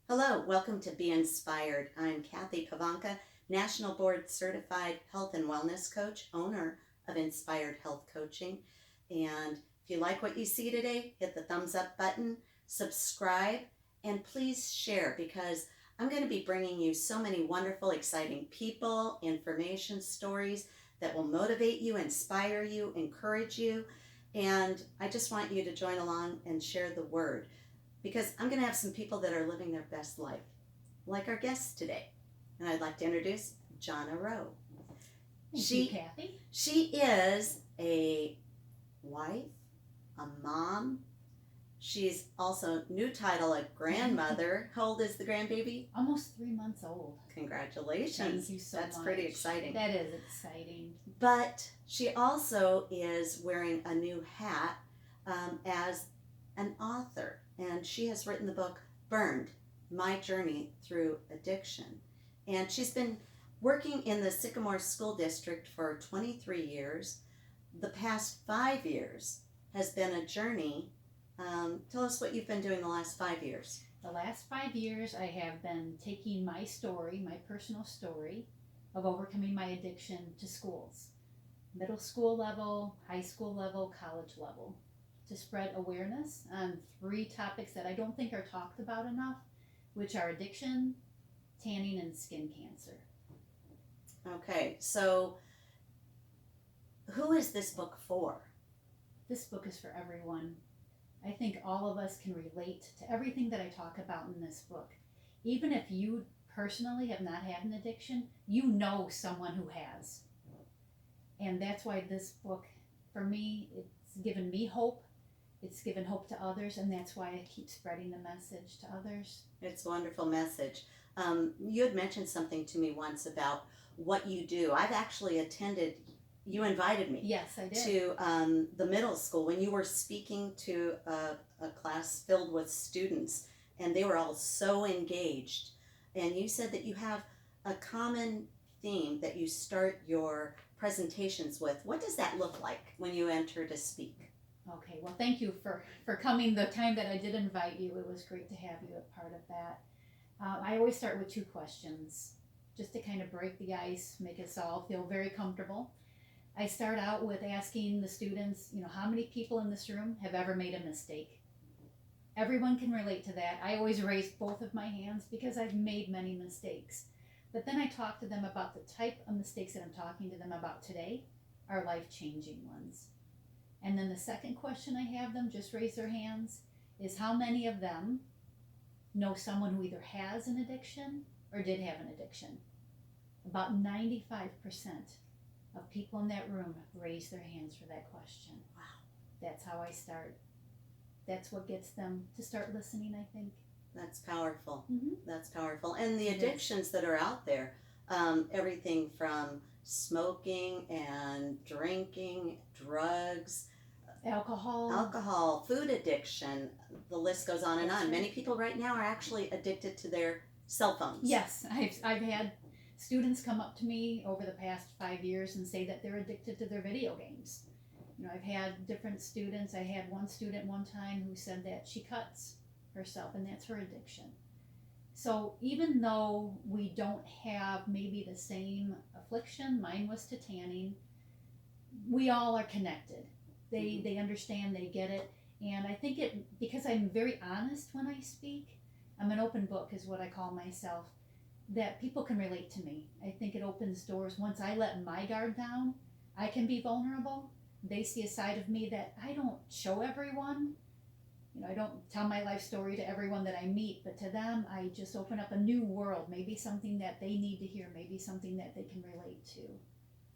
Hello, welcome to Be Inspired. I'm Cathy Pavanka, National Board Certified Health and Wellness Coach, owner of Inspired Health Coaching. And if you like what you see today, hit the thumbs up button, subscribe, and please share because I'm going to be bringing you so many wonderful, exciting people, information, stories that will motivate you, inspire you, encourage you. And I just want you to join along and share the word because I'm going to have some people that are living their best life, like our guests today. And I'd like to introduce Jana Roe. Thank you, Cathy. She is a wife, a mom. She's also, new title, a grandmother. How old is the grandbaby? Almost 3 months old. Congratulations. Thank you so much. That's pretty exciting. That is exciting. But she also is wearing a new hat as an author, and she has written the book Burned, My Journey Through Addiction. And she's been working in the Sycamore School District for 23 years. The past 5 years has been a journey. Tell us what you've been doing the last 5 years. The last 5 years, I have been taking my story, my personal story, of overcoming my addiction to schools. Middle school level, high school level, college level, to spread awareness on 3 topics that I don't think are talked about enough, which are addiction, tanning, and skin cancer. Okay, so who is this book for? This book is for everyone. I think all of us can relate to everything that I talk about in this book. Even if you personally have not had an addiction, you know someone who has. And that's why this book, for me, it's given me hope. It's given hope to others, and that's why I keep spreading the message to others. It's a wonderful message. You had mentioned something to me once about what you do. I've actually attended, you invited me. Yes, I did. To the middle school when you were speaking to a class filled with students, and they were all so engaged. And you said that you have a common theme that you start your presentations with. What does that look like when you enter to speak? Okay, well, thank you for coming the time that I did invite you. It was great to have you a part of that. I always start with 2 questions, just to kind of break the ice, make us all feel very comfortable. I start out with asking the students, how many people in this room have ever made a mistake? Everyone can relate to that. I always raise both of my hands because I've made many mistakes. But then I talk to them about the type of mistakes that I'm talking to them about today are life-changing ones. And then the second question I have them just raise their hands is how many of them know someone who either has an addiction or did have an addiction? About 95% of people in that room raise their hands for that question. Wow. That's how I start. That's what gets them to start listening, I think. That's powerful. Mm-hmm. That's powerful. And the addictions that are out there, everything from smoking and drinking, drugs, alcohol, food addiction, the list goes on and on. Right. Many people right now are actually addicted to their cell phones. Yes, I've had students come up to me over the past 5 years and say that they're addicted to their video games. I've had different students. I had one student one time who said that she cuts herself and that's her addiction. So even though we don't have maybe the same affliction, mine was to tanning, we all are connected. They understand, they get it. And I think because I'm very honest when I speak, I'm an open book is what I call myself, that people can relate to me. I think it opens doors. Once I let my guard down, I can be vulnerable. They see a side of me that I don't show everyone. I don't tell my life story to everyone that I meet, but to them, I just open up a new world, maybe something that they need to hear, maybe something that they can relate to.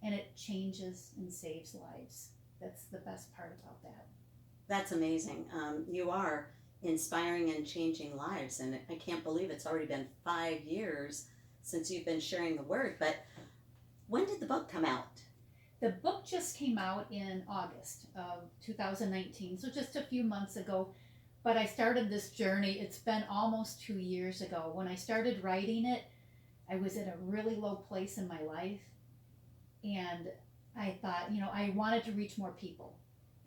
And it changes and saves lives. That's the best part about that. That's amazing. You are inspiring and changing lives, and I can't believe it's already been 5 years since you've been sharing the word. But when did the book come out? The book just came out in August of 2019, so just a few months ago. But I started this journey, it's been almost 2 years ago. When I started writing it, I was at a really low place in my life. And I thought, I wanted to reach more people.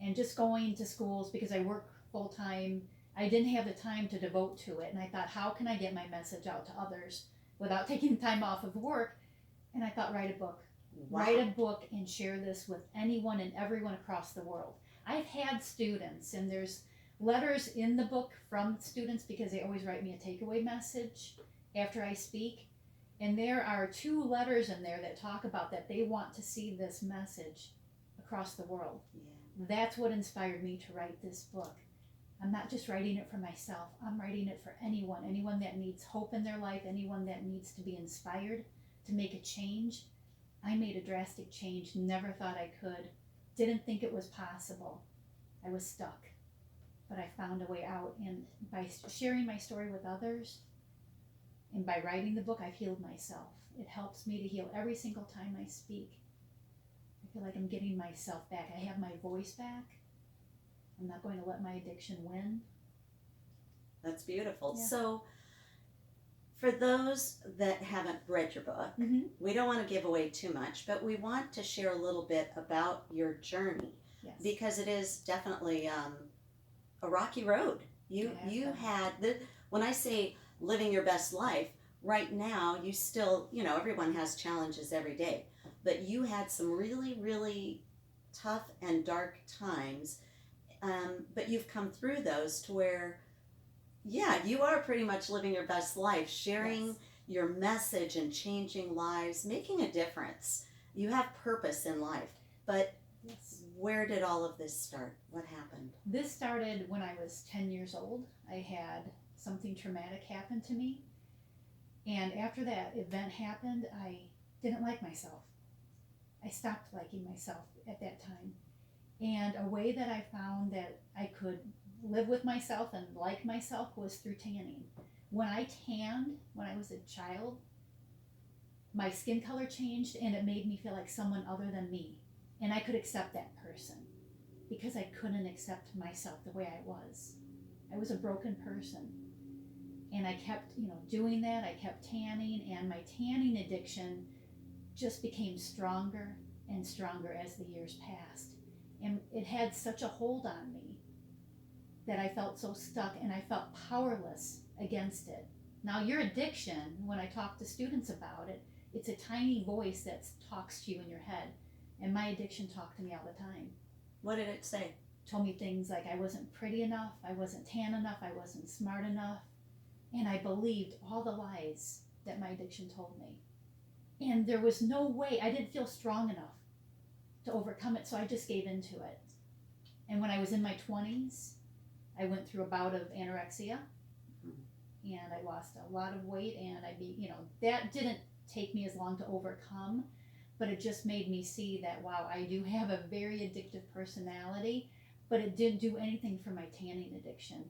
And just going to schools, because I work full time I didn't have the time to devote to it. And I thought, how can I get my message out to others without taking time off of work? And I thought, write a book. Wow. Write a book and share this with anyone and everyone across the world. I've had students, and there's letters in the book from students because they always write me a takeaway message after I speak. And there are 2 letters in there that talk about that they want to see this message across the world. Yeah. That's what inspired me to write this book. I'm not just writing it for myself. I'm writing it for anyone that needs hope in their life, anyone that needs to be inspired to make a change. I made a drastic change, never thought I could, didn't think it was possible. I was stuck, but I found a way out. And by sharing my story with others and by writing the book, I've healed myself. It helps me to heal every single time I speak. I feel like I'm getting myself back. I have my voice back. I'm not going to let my addiction win. That's beautiful. Yeah. So, for those that haven't read your book, we don't want to give away too much, but we want to share a little bit about your journey. Yes. Because it is definitely a rocky road. You had when I say living your best life, right now you still, everyone has challenges every day, but you had some really, really tough and dark times, but you've come through those to where, you are pretty much living your best life, sharing your message and changing lives, making a difference. You have purpose in life, but where did all of this start? What happened? This started when I was 10 years old. I had something traumatic happen to me. And after that event happened, I didn't like myself. I stopped liking myself at that time. And a way that I found that I could live with myself and like myself was through tanning. When I tanned, when I was a child, my skin color changed and it made me feel like someone other than me. And I could accept that person because I couldn't accept myself the way I was. I was a broken person. And I kept, doing that. I kept tanning, and my tanning addiction just became stronger and stronger as the years passed. And it had such a hold on me that I felt so stuck and I felt powerless against it. Now, your addiction, when I talk to students about it, it's a tiny voice that talks to you in your head. And my addiction talked to me all the time. What did it say? Told me things like I wasn't pretty enough, I wasn't tan enough, I wasn't smart enough. And I believed all the lies that my addiction told me. And there was no way, I didn't feel strong enough to overcome it, so I just gave into it. And when I was in my 20s, I went through a bout of anorexia, and I lost a lot of weight, and that didn't take me as long to overcome, but it just made me see that, wow, I do have a very addictive personality, but it didn't do anything for my tanning addiction.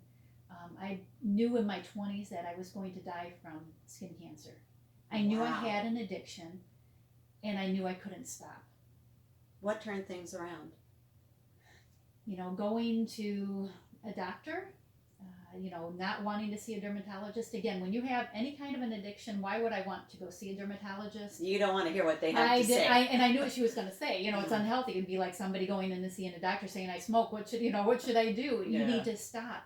I knew in my 20s that I was going to die from skin cancer. I knew I had an addiction, and I knew I couldn't stop. What turned things around? Going to a doctor, not wanting to see a dermatologist. Again, when you have any kind of an addiction, why would I want to go see a dermatologist? You don't want to hear what they have to say. And I knew what she was going to say. It's unhealthy. It'd be like somebody going in to see a doctor saying, I smoke. What should I do? You need to stop.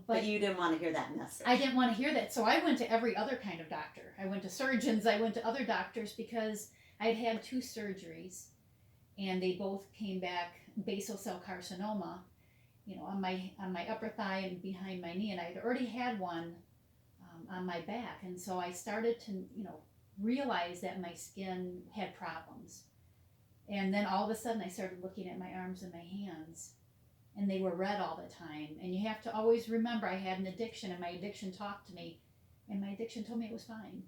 But you didn't want to hear that message. I didn't want to hear that. So I went to every other kind of doctor. I went to surgeons. I went to other doctors because I had had 2 surgeries, and they both came back basal cell carcinoma, on my upper thigh and behind my knee. And I had already had one on my back. And so I started to, realize that my skin had problems. And then all of a sudden I started looking at my arms and my hands, and they were red all the time. And you have to always remember I had an addiction, and my addiction talked to me, and my addiction told me it was fine.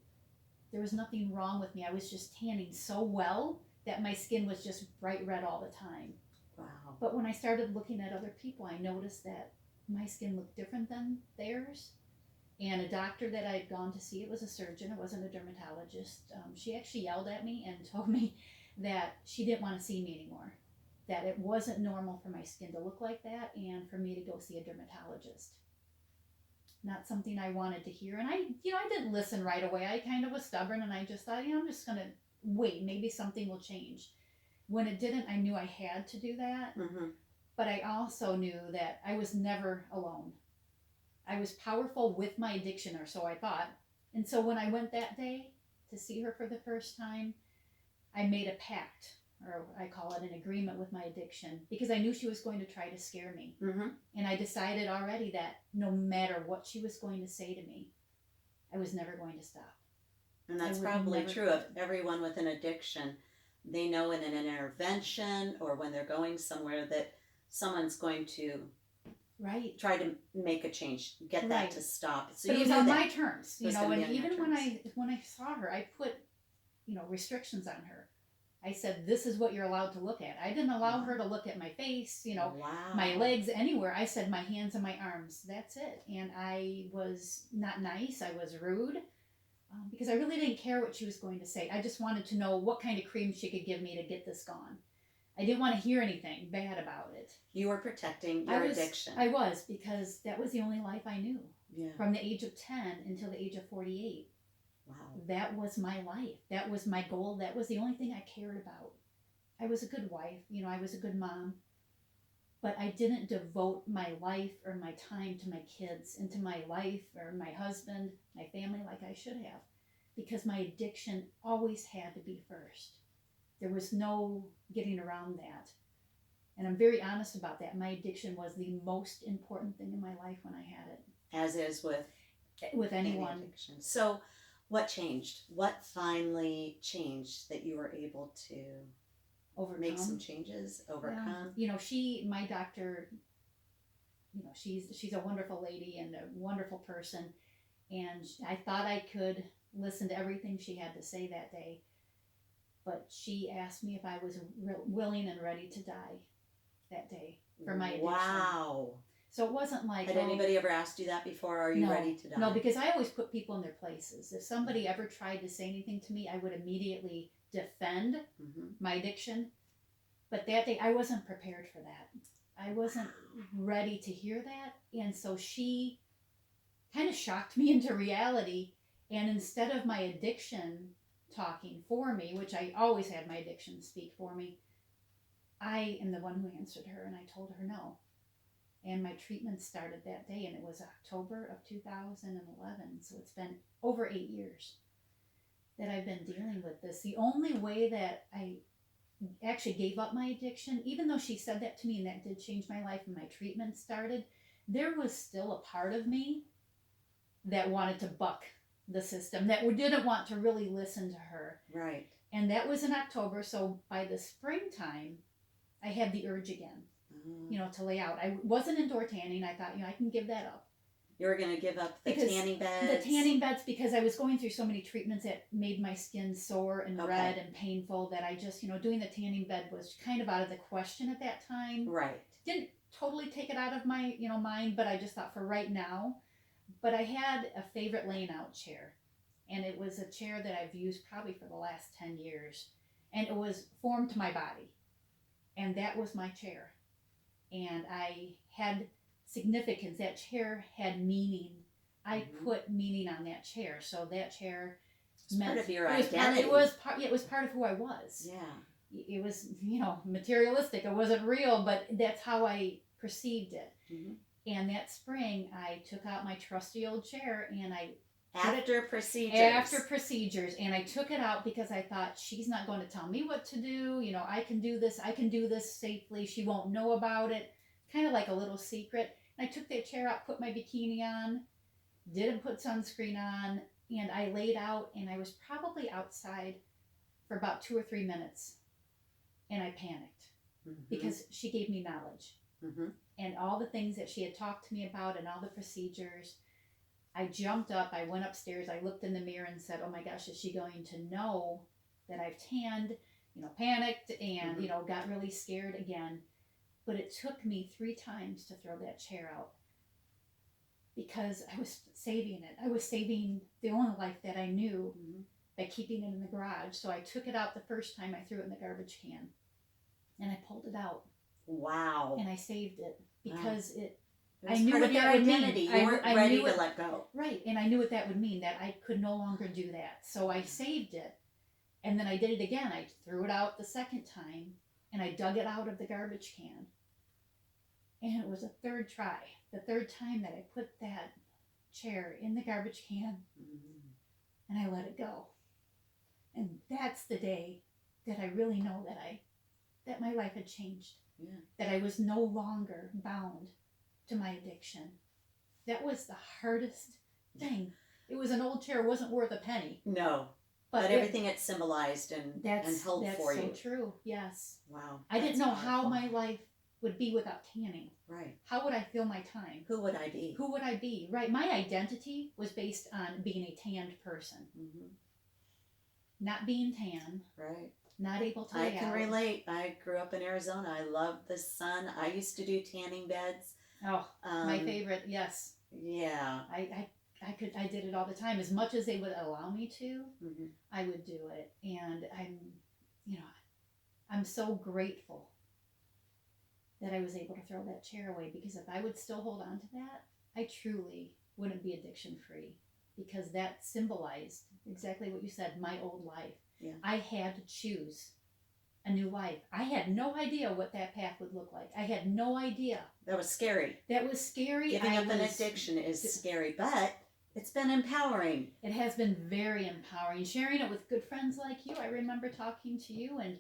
There was nothing wrong with me. I was just tanning so well that my skin was just bright red all the time. Wow. But when I started looking at other people, I noticed that my skin looked different than theirs. And a doctor that I had gone to see, it was a surgeon, it wasn't a dermatologist, she actually yelled at me and told me that she didn't want to see me anymore, that it wasn't normal for my skin to look like that, and for me to go see a dermatologist. Not something I wanted to hear. And I didn't listen right away. I kind of was stubborn, and I just thought, I'm just going to wait. Maybe something will change. When it didn't, I knew I had to do that. Mm-hmm. But I also knew that I was never alone. I was powerful with my addiction, or so I thought. And so when I went that day to see her for the first time, I made a pact, or I call it an agreement with my addiction, because I knew she was going to try to scare me. Mm-hmm. And I decided already that no matter what she was going to say to me, I was never going to stop. And that's I would probably never true of quit. everyone with an addiction. They know in an intervention or when they're going somewhere that someone's going to Right. try to make a change, get that Right. to stop. So But it you was knew on that. my terms, It you was know, gonna be and on your even terms. when I saw her, I put, you know, restrictions on her. I said, this is what you're allowed to look at. I didn't allow her to look at my face, you know, Wow. my legs, anywhere. I said my hands and my arms. That's it. And I was not nice. I was rude, because I really didn't care what she was going to say. I just wanted to know what kind of cream she could give me to get this gone. I didn't want to hear anything bad about it. You were protecting your addiction. I was, because that was the only life I knew. Yeah. From the age of 10 until the age of 48. Wow. That was my life. That was my goal. That was the only thing I cared about. I was a good wife, you know, I was a good mom, but I didn't devote my life or my time to my kids and to my life or my husband, my family, like I should have, because my addiction always had to be first. There was no getting around that. And I'm very honest about that. My addiction was the most important thing in my life when I had it. As is with anyone. Any addiction. So what changed? What finally changed that you were able to Overcome. Make some changes, overcome? Well, you know, my doctor, you know, she's a wonderful lady and a wonderful person. And I thought I could listen to everything she had to say that day. But she asked me if I was willing and ready to die that day for my addiction. Wow. So it wasn't like... Had anybody ever asked you that before? Are you ready to die? No, because I always put people in their places. If somebody ever tried to say anything to me, I would immediately defend my addiction. But that day, I wasn't prepared for that. I wasn't ready to hear that. And so she kind of shocked me into reality. And instead of my addiction talking for me, which I always had my addiction speak for me, I am the one who answered her, and I told her no. And my treatment started that day, and it was October of 2011. So it's been over 8 years that I've been dealing with this. The only way that I actually gave up my addiction, even though she said that to me and that did change my life and my treatment started, there was still a part of me that wanted to buck the system, that didn't want to really listen to her. Right. And that was in October. So by the springtime, I had the urge again, you know, to lay out. I wasn't indoor tanning. I thought, you know, I can give that up. You were going to give up the tanning beds? The tanning beds, because I was going through so many treatments that made my skin sore and red and painful that I just, you know, doing the tanning bed was kind of out of the question at that time. Right. Didn't totally take it out of my, you know, mind, but I just thought for right now. But I had a favorite laying out chair, and it was a chair that I've used probably for the last 10 years, and it was formed to my body, and that was my chair. And I had significance. That chair had meaning. I put meaning on that chair, so that chair meant part of your identity. It was part of who I was. Yeah. It was, you know, materialistic. It wasn't real, but that's how I perceived it. And that spring, I took out my trusty old chair, and After procedures, and I took it out because I thought, she's not going to tell me what to do. You know, I can do this safely. She won't know about it. Kind of like a little secret. And I took that chair out, put my bikini on, didn't put sunscreen on, and I laid out, and I was probably outside for about 2 or 3 minutes, and I panicked because she gave me knowledge. And all the things that she had talked to me about and all the procedures. I jumped up, I went upstairs, I looked in the mirror and said, oh my gosh, is she going to know that I've tanned? You know, panicked and, you know, got really scared again. But it took me 3 times to throw that chair out because I was saving it. I was saving the only life that I knew by keeping it in the garage. So I took it out the first time, I threw it in the garbage can, and I pulled it out. Wow. And I saved it because I knew what that would mean. You weren't ready to let go. Right, and I knew what that would mean, that I could no longer do that. So I saved it, and then I did it again. I threw it out the second time, and I dug it out of the garbage can. And it was a third try, the third time that I put that chair in the garbage can and I let it go. And that's the day that I really know that my life had changed. Yeah. That I was no longer bound to my addiction. That was the hardest thing. It was an old chair, wasn't worth a penny. No. But everything it symbolized and held for you. That's so true, yes. Wow. I didn't know how my life would be without tanning. Right. How would I fill my time? Who would I be? Who would I be? Right. My identity was based on being a tanned person. Mm-hmm. Not being tan. Right. Not able to I can relate. I grew up in Arizona. I love the sun. I used to do tanning beds. Oh, my favorite, yes. Yeah. I did it all the time. As much as they would allow me to, I would do it. And I'm so grateful that I was able to throw that chair away, because if I would still hold on to that, I truly wouldn't be addiction free, because that symbolized exactly what you said, my old life. Yeah. I had to choose a new life. I had no idea what that path would look like. I had no idea. That was scary. Giving up an addiction is scary, but it's been empowering. It has been very empowering. Sharing it with good friends like you. I remember talking to you, and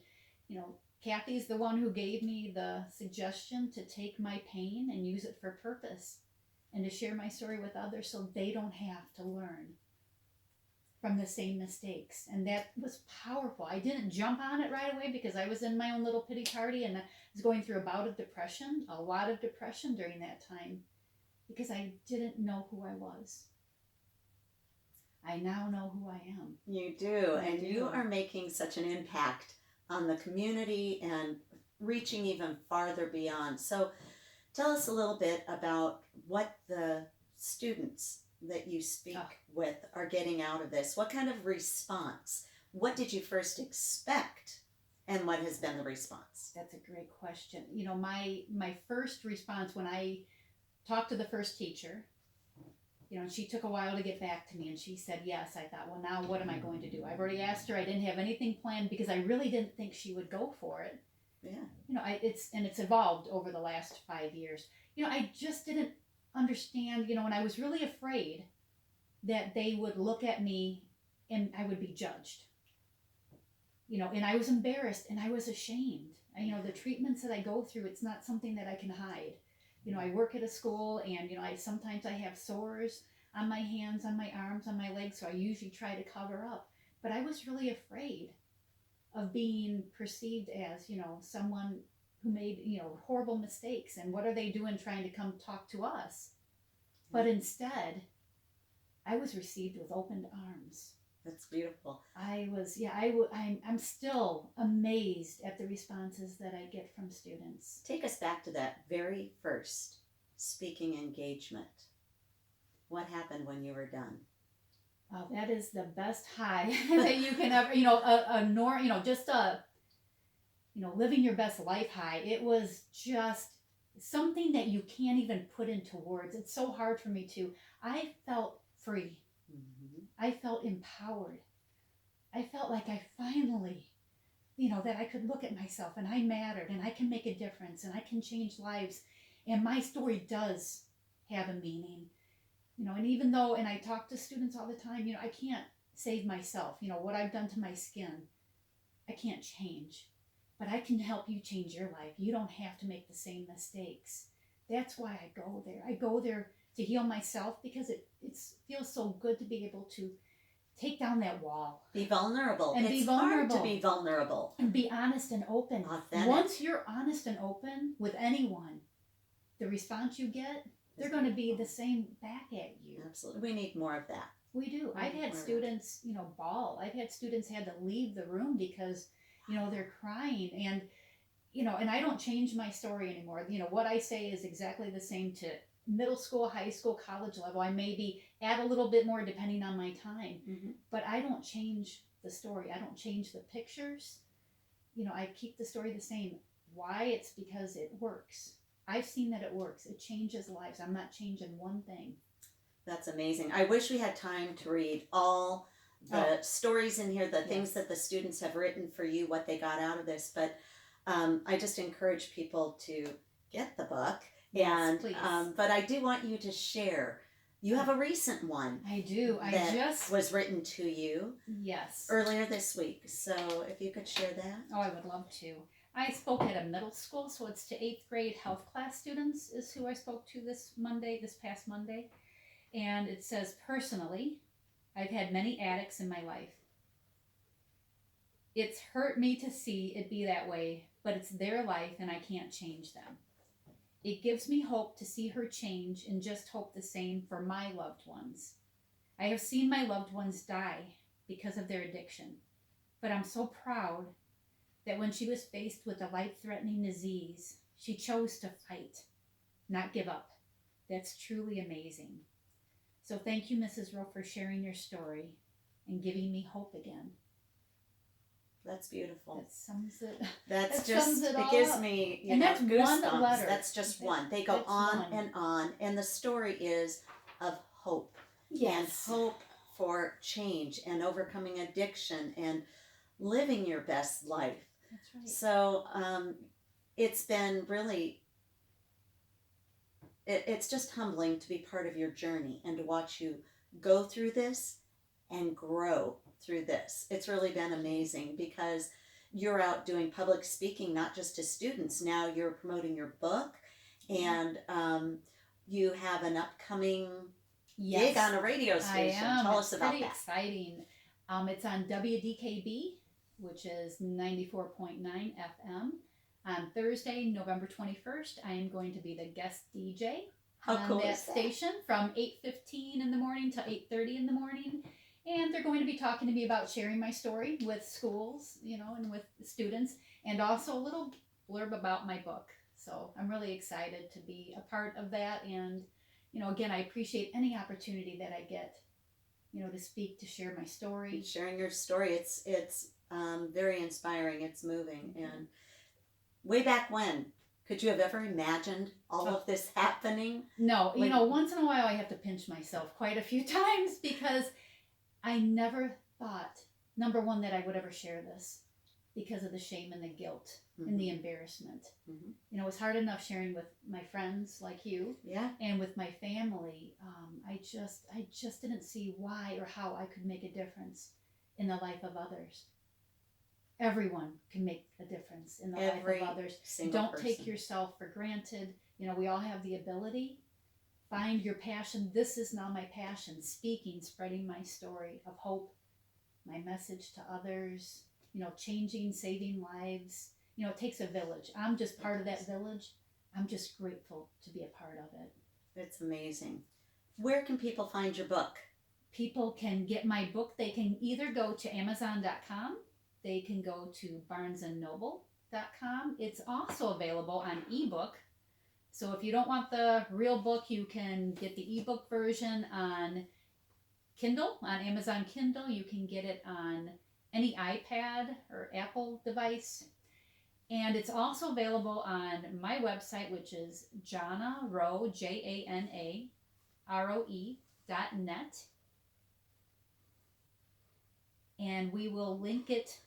Cathy's the one who gave me the suggestion to take my pain and use it for purpose, and to share my story with others so they don't have to learn from the same mistakes. And that was powerful. I didn't jump on it right away, because I was in my own little pity party, and I was going through a bout of depression, a lot of depression during that time, because I didn't know who I was. I now know who I am. You do, and you are making such an impact on the community and reaching even farther beyond. So tell us a little bit about what the students that you speak with are getting out of this. What kind of response? What did you first expect, and what has been the response? That's a great question. My first response when I talked to the first teacher, and she took a while to get back to me, and she said yes. I thought, well, now what am I going to do? I've already asked her. I didn't have anything planned, because I really didn't think she would go for it. Yeah. It's evolved over the last 5 years. I just didn't understand, and I was really afraid that they would look at me and I would be judged. And I was embarrassed and I was ashamed. The treatments that I go through, it's not something that I can hide. I work at a school, and sometimes I have sores on my hands, on my arms, on my legs, so I usually try to cover up. But I was really afraid of being perceived as, someone who made, horrible mistakes, and what are they doing trying to come talk to us? But instead, I was received with open arms. That's beautiful. I'm still amazed at the responses that I get from students. Take us back to that very first speaking engagement. What happened when you were done? Oh, that is the best high that you can ever, living your best life high. It was just something that you can't even put into words. It's so hard for me to. I felt free. I felt empowered. I felt like I finally, that I could look at myself and I mattered, and I can make a difference, and I can change lives, and my story does have a meaning. And even though, and I talk to students all the time, I can't save myself. What I've done to my skin, I can't change, but I can help you change your life. You don't have to make the same mistakes. That's why I go there. I go there to heal myself, because it feels so good to be able to take down that wall. Be vulnerable. And it's hard to be vulnerable. And be honest and open. Authentic. Once you're honest and open with anyone, the response you get, they're going to be the same back at you. Absolutely. We need more of that. We do. I've had students, bawl. I've had students had to leave the room because, they're crying. And, and I don't change my story anymore. What I say is exactly the same to middle school, high school, college level. I maybe add a little bit more depending on my time, but I don't change the story. I don't change the pictures. I keep the story the same. Why? It's because it works. I've seen that it works. It changes lives. I'm not changing one thing. That's amazing. I wish we had time to read all the stories in here, the things that the students have written for you, what they got out of this, but I just encourage people to get the book Yes, And please. but I do want you to share. You have a recent one. I do. That was written to you. Yes. Earlier this week. So if you could share that. Oh, I would love to. I spoke at a middle school, so it's to 8th grade health class students is who I spoke to this past Monday. And it says, personally, I've had many addicts in my life. It's hurt me to see it be that way, but it's their life and I can't change them. It gives me hope to see her change and just hope the same for my loved ones. I have seen my loved ones die because of their addiction, but I'm so proud that when she was faced with a life-threatening disease, she chose to fight, not give up. That's truly amazing. So thank you, Mrs. Roe, for sharing your story and giving me hope again. That's beautiful. That sums it. That's that just, sums it all gives up. me, And that's goosebumps. one letter. That's just one. They go on one. and on. And the story is of hope. Yes. And hope for change and overcoming addiction and living your best life. That's right. So it's been really, it's just humbling to be part of your journey and to watch you go through this and grow through this. It's really been amazing because you're out doing public speaking, not just to students. Now you're promoting your book, and you have an upcoming gig on a radio station. I am. Tell us about pretty that. Exciting. It's on WDKB, which is 94.9 FM. On Thursday, November 21st, I am going to be the guest DJ How on cool that is that? station from 8:15 in the morning to 8:30 in the morning. And they're going to be talking to me about sharing my story with schools, and with students, and also a little blurb about my book. So I'm really excited to be a part of that. And, again, I appreciate any opportunity that I get, to speak, to share my story. Sharing your story, it's very inspiring. It's moving. And way back when, could you have ever imagined all of this happening? No, once in a while I have to pinch myself quite a few times because I never thought, number one, that I would ever share this because of the shame and the guilt and the embarrassment. Mm-hmm. It was hard enough sharing with my friends like you, and with my family. I just didn't see why or how I could make a difference in the life of others. Everyone can make a difference in the life of others. Don't take yourself for granted. We all have the ability. Find your passion. This is now my passion, speaking, spreading my story of hope, my message to others, changing, saving lives. It takes a village. I'm just part of that village. I'm just grateful to be a part of it. It's amazing. Where can people find your book? People can get my book. They can either go to Amazon.com. They can go to BarnesandNoble.com. It's also available on ebook. So if you don't want the real book, you can get the ebook version on Kindle, on Amazon Kindle. You can get it on any iPad or Apple device. And it's also available on my website, which is Jana Roe, JanaRoe.net. And we will link it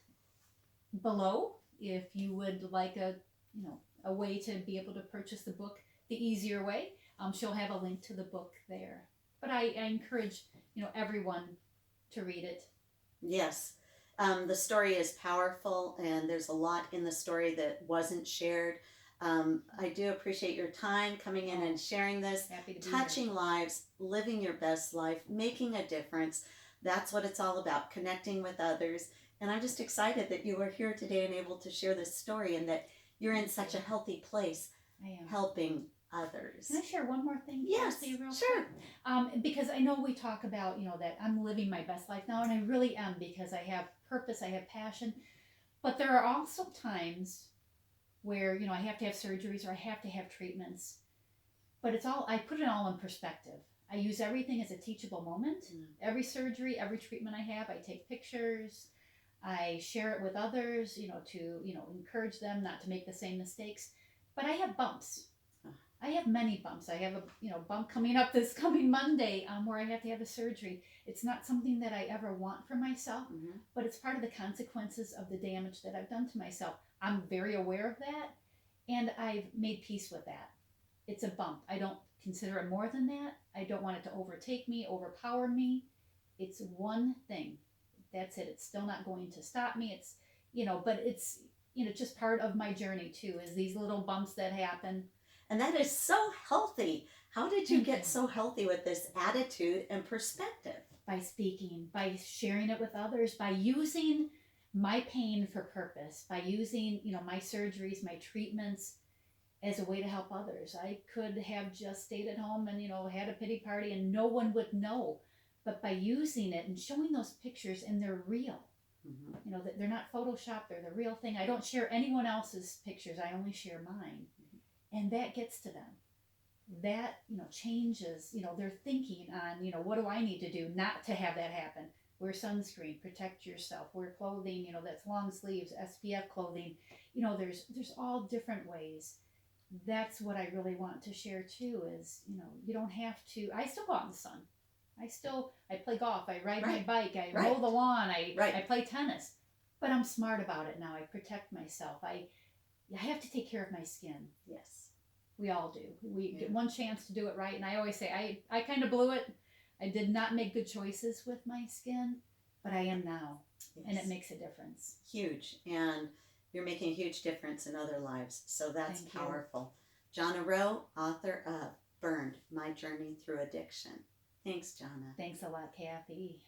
below if you would like a way to be able to purchase the book the easier way. She'll have a link to the book there. But I encourage everyone to read it. Yes. The story is powerful, and there's a lot in the story that wasn't shared. I do appreciate your time coming in and sharing this. Happy to be touching here. lives, living your best life, making a difference. That's what it's all about, connecting with others. And I'm just excited that you are here today and able to share this story, and that you're in such a healthy place helping others. Can I share one more thing? Yes, Cathy, real sure. quick? Because I know we talk about, that I'm living my best life now, and I really am, because I have purpose, I have passion. But there are also times where, I have to have surgeries or I have to have treatments. But I put it all in perspective. I use everything as a teachable moment. Every surgery, every treatment I have, I take pictures. I share it with others, to, encourage them not to make the same mistakes. But I have bumps. I have many bumps. I have a, bump coming up this coming Monday where I have to have a surgery. It's not something that I ever want for myself, but it's part of the consequences of the damage that I've done to myself. I'm very aware of that, and I've made peace with that. it's a bump. I don't consider it more than that. I don't want it to overtake me, overpower me. It's one thing. That's it. It's still not going to stop me. It's, but it's, just part of my journey too, is these little bumps that happen. And that is so healthy. How did you Thank get you. so healthy with this attitude and perspective? By speaking, by sharing it with others, by using my pain for purpose, by using, my surgeries, my treatments as a way to help others. I could have just stayed at home and, had a pity party and no one would know. But by using it and showing those pictures, and they're real, that they're not photoshopped, they're the real thing. I don't share anyone else's pictures, I only share mine. And that gets to them. That, changes, their thinking on, what do I need to do not to have that happen? Wear sunscreen, protect yourself, wear clothing, that's long sleeves, SPF clothing. There's all different ways. That's what I really want to share too, is, you don't have to, I still go out in the sun. I play golf, I ride my bike, I mow the lawn, I play tennis. But I'm smart about it now. I protect myself. I have to take care of my skin. Yes. We all do. We get one chance to do it right. And I always say, I kind of blew it. I did not make good choices with my skin, but I am now. Yes. And it makes a difference. Huge. And you're making a huge difference in other lives. So that's Thank powerful. You. Jana Roe, author of Burned, My Journey Through Addiction. Thanks, Jana. Thanks a lot, Cathy.